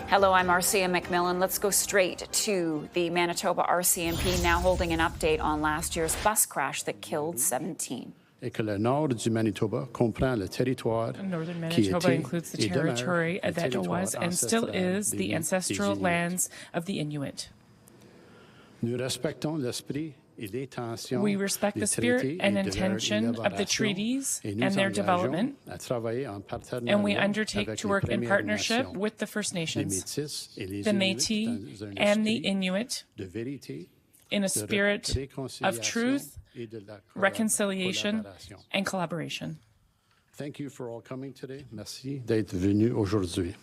Hello, I'm RCM McMillan. Let's go straight to the Manitoba RCMP, now holding an update on last year's bus crash that killed 17. Et que le nord du Manitoba comprend le territoire Northern Manitoba includes the territory that was and still is the ancestral lands of the Inuit. Nous respectons l'esprit. We respect the spirit and intention of the treaties and their development, and we undertake to work in partnership with the First Nations, the Métis and the Inuit, in a spirit of truth, reconciliation, and collaboration. Thank you for all coming today. Merci d'être venu aujourd'hui.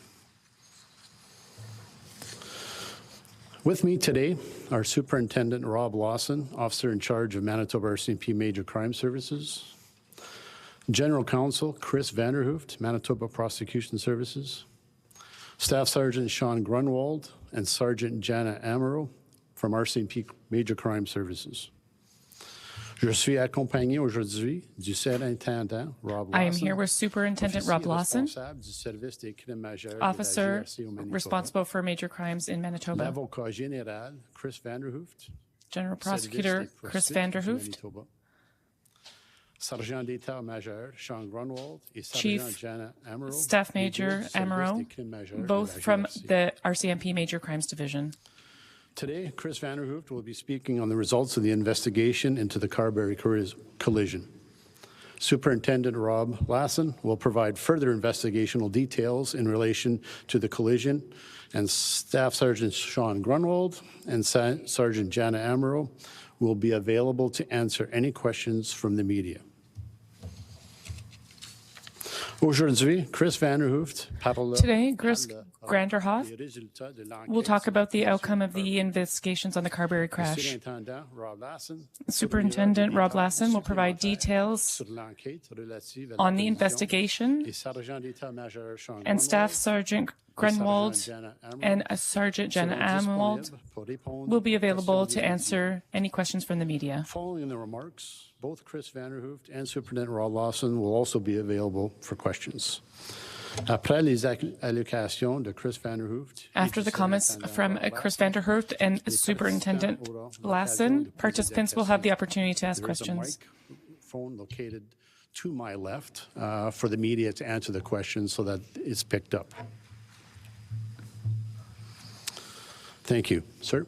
With me today, our Superintendent Rob Lawson, Officer in Charge of Manitoba RCMP Major Crime Services, General Counsel Chris Vanderhooft, Manitoba Prosecution Services, Staff Sergeant Sean Grunwald, and Sergeant Jana Amaro from RCMP Major Crime Services. Je suis accompagné aujourd'hui du Superintendent Rob Lawson. I am here with Superintendent Rob Lawson, Officer responsible for major crimes in Manitoba. L'avocat général Chris Vanderhooft. General Prosecutor Chris Vanderhooft. Sergeant d'État-Major Sean Grunwald et Chief Sergeant Jana Amaro. Staff Major Amaro, both from the RCMP Major Crimes Division. Today, Chris Vanderhooft will be speaking on the results of the investigation into the Carberry collision. Superintendent Rob Lawson will provide further investigational details in relation to the collision, and Staff Sergeant Sean Grunwald and Sergeant Jana Amaro will be available to answer any questions from the media. Aujourd'hui, Chris Vanderhooft parlera. Today, Chris Vanderhooft will talk about the outcome of the investigations on the Carberry crash. Superintendent Rob Lawson will provide details on the investigation, and Staff Sergeant Grunwald and Sergeant Jana Amaro will be available to answer any questions from the media. Following the remarks, both Chris Vanderhooft and Superintendent Rob Lawson will also be available for questions. Après les allocations de Chris Vanderhooft, after the comments from Chris Vanderhooft and Superintendent Lawson, participants will have the opportunity to ask questions. Phone located to my left for the media to answer the questions so that it's picked up. Thank you, sir.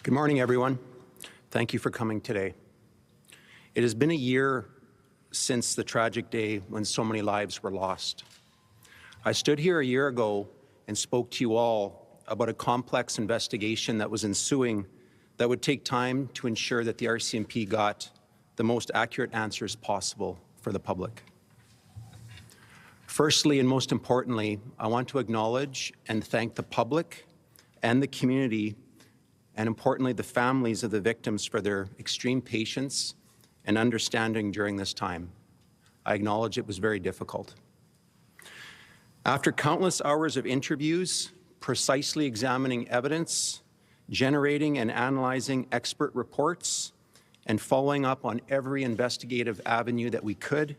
Good morning, everyone. Thank you for coming today. It has been a year since the tragic day when so many lives were lost. I stood here a year ago and spoke to you all about a complex investigation that was ensuing that would take time to ensure that the RCMP got the most accurate answers possible for the public. Firstly, and most importantly, I want to acknowledge and thank the public and the community, and importantly, the families of the victims, for their extreme patience and understanding during this time. I acknowledge it was very difficult. After countless hours of interviews, precisely examining evidence, generating and analyzing expert reports, and following up on every investigative avenue that we could,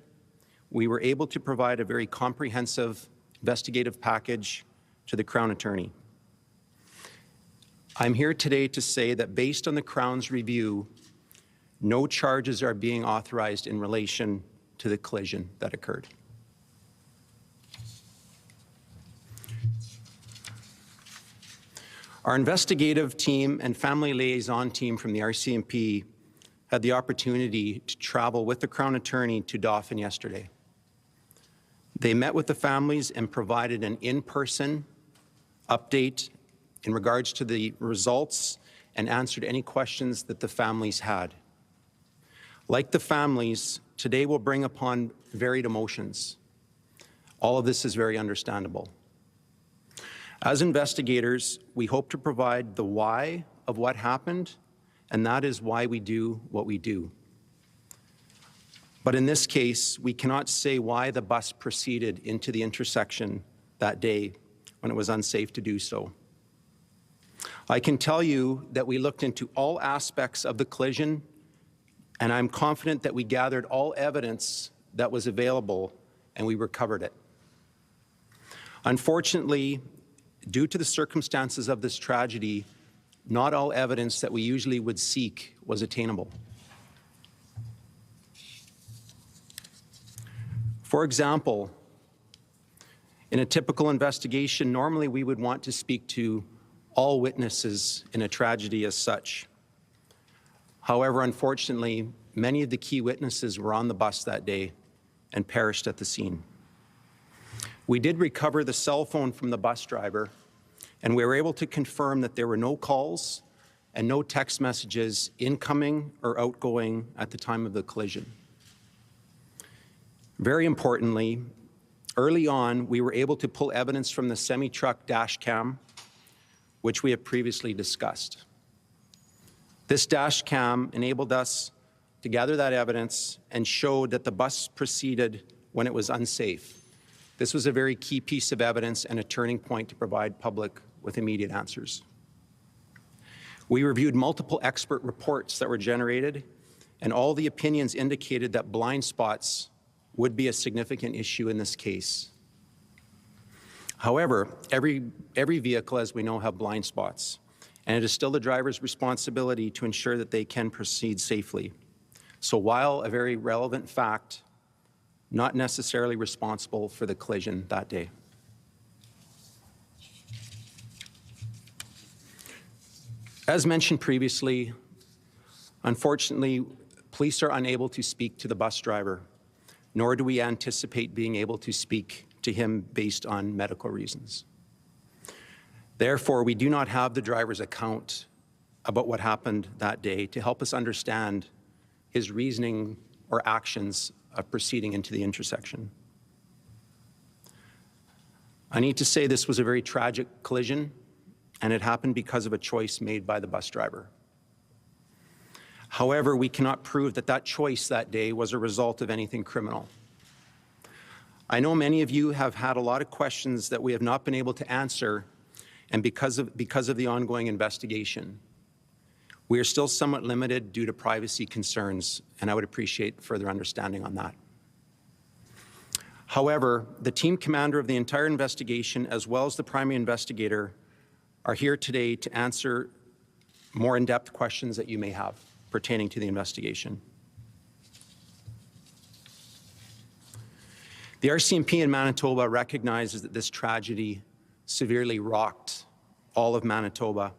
we were able to provide a very comprehensive investigative package to the Crown Attorney. I'm here today to say that based on the Crown's review, no charges are being authorized in relation to the collision that occurred. Our investigative team and family liaison team from the RCMP had the opportunity to travel with the Crown Attorney to Dauphin yesterday. They met with the families and provided an in-person update in regards to the results and answered any questions that the families had. Like the families, today will bring upon varied emotions. All of this is very understandable. As investigators, we hope to provide the why of what happened, and that is why we do what we do. But in this case, we cannot say why the bus proceeded into the intersection that day when it was unsafe to do so. I can tell you that we looked into all aspects of the collision, and I'm confident that we gathered all evidence that was available and we recovered it. Unfortunately, due to the circumstances of this tragedy, not all evidence that we usually would seek was attainable. For example, in a typical investigation, normally we would want to speak to all witnesses in a tragedy as such. However, unfortunately, many of the key witnesses were on the bus that day and perished at the scene. We did recover the cell phone from the bus driver, and we were able to confirm that there were no calls and no text messages incoming or outgoing at the time of the collision. Very importantly, early on, we were able to pull evidence from the semi-truck dash cam, which we have previously discussed. This dash cam enabled us to gather that evidence and showed that the bus proceeded when it was unsafe. This was a very key piece of evidence and a turning point to provide public with immediate answers. We reviewed multiple expert reports that were generated, and all the opinions indicated that blind spots would be a significant issue in this case. However, every vehicle, as we know, have blind spots, and it is still the driver's responsibility to ensure that they can proceed safely. So while a very relevant fact, not necessarily responsible for the collision that day. As mentioned previously, unfortunately, police are unable to speak to the bus driver, nor do we anticipate being able to speak to him based on medical reasons. Therefore, we do not have the driver's account about what happened that day to help us understand his reasoning or actions of proceeding into the intersection. I need to say this was a very tragic collision, and it happened because of a choice made by the bus driver. However, we cannot prove that that choice that day was a result of anything criminal. I know many of you have had a lot of questions that we have not been able to answer, and because of the ongoing investigation. We are still somewhat limited due to privacy concerns, and I would appreciate further understanding on that. However, the team commander of the entire investigation, as well as the primary investigator, are here today to answer more in-depth questions that you may have pertaining to the investigation. The RCMP in Manitoba recognizes that this tragedy severely rocked all of Manitoba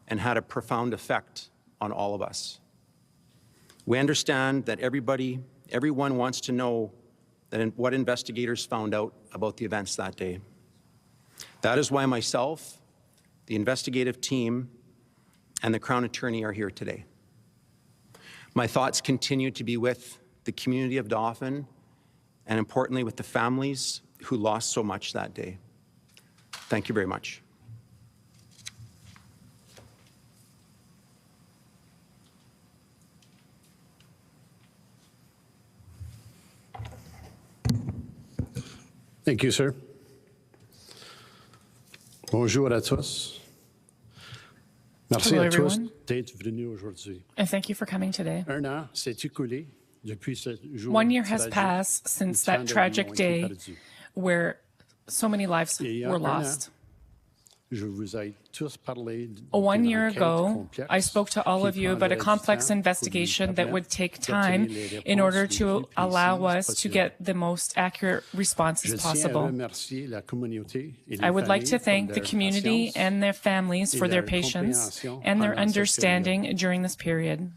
and had a profound effect on all of us. We understand that everyone wants to know what investigators found out about the events that day. That is why myself, the investigative team, and the Crown Attorney are here today. My thoughts continue to be with the community of Dauphin, and importantly with the families who lost so much that day. Thank you very much. Thank you, sir. Bonjour à tous. Merci Hello, à tous everyone. d'être venus aujourd'hui. And thank you for coming today. Un an s'est écoulé depuis ce jour 1 year has tragique passed since où that tant de vies tragic ont été day perdues. where so many lives Et il y a were un an, lost. je vous ai tous parlé 1 d'une year enquête ago, complexe I spoke to all qui of you about a prendrait du complex temps pour investigation nous that would permettre take time d'obtenir les in order réponses les to plus allow précises us to possibles. get the most accurate Je responses tiens à possible. remercier la communauté et les I would like to familles thank pour the leur community patience and their families et for their leur patience compréhension and their pendant cette understanding during this period.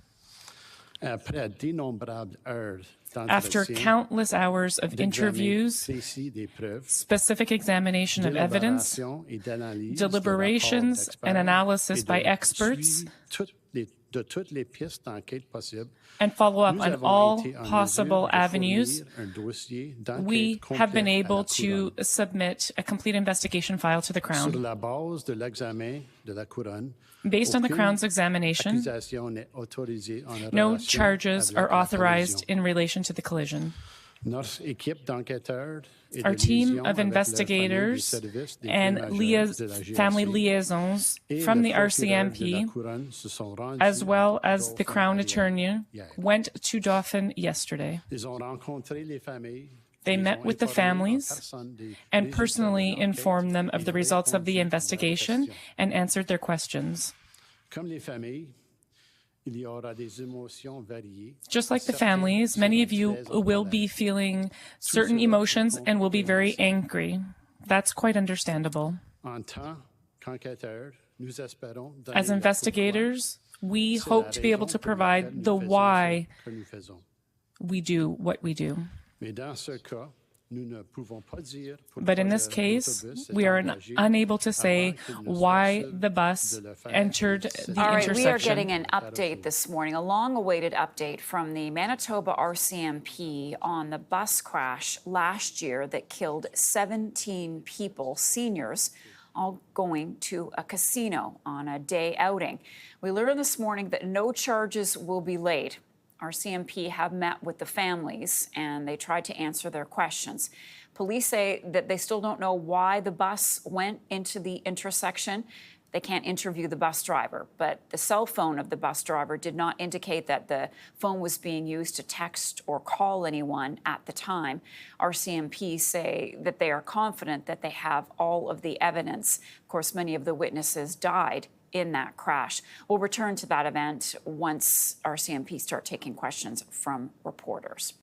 Après d'innombrables heures After d'entretien, countless hours of d'examen interviews, précis des preuves, specific examination of evidence, délibération et d'analyse de deliberations rapports and d'experts analysis et by de experts, suivi de toutes les pistes d'enquête possibles, and follow up nous on avons all été en possible mesure de avenues, fournir un dossier d'enquête we have been complet à la able to Couronne. submit a complete investigation file to the Sur Crown. la base de l'examen de la Couronne, Based on the aucune Crown's examination, accusation n'est autorisée en no relation charges avec are la authorized collision. in relation to the collision. Our team of investigators and family liaisons from the RCMP, as well as the Crown Attorney, went to Dauphin yesterday. They met with the families and personally informed them of the results of the investigation and answered their questions. Just like the families, many of you will be feeling certain emotions and will be very angry. That's quite understandable. As investigators, we hope to be able to provide the why we do what we do. But in this case, we are unable to say why the bus entered the intersection. All right, we are getting an update this morning, a long-awaited update from the Manitoba RCMP on the bus crash last year that killed 17 people, seniors, all going to a casino on a day outing. We learned this morning that no charges will be laid. RCMP have met with the families and they tried to answer their questions. Police say that they still don't know why the bus went into the intersection. They can't interview the bus driver, but the cell phone of the bus driver did not indicate that the phone was being used to text or call anyone at the time. RCMP say that they are confident that they have all of the evidence. Of course, many of the witnesses died in that crash. We'll return to that event once RCMP start taking questions from reporters.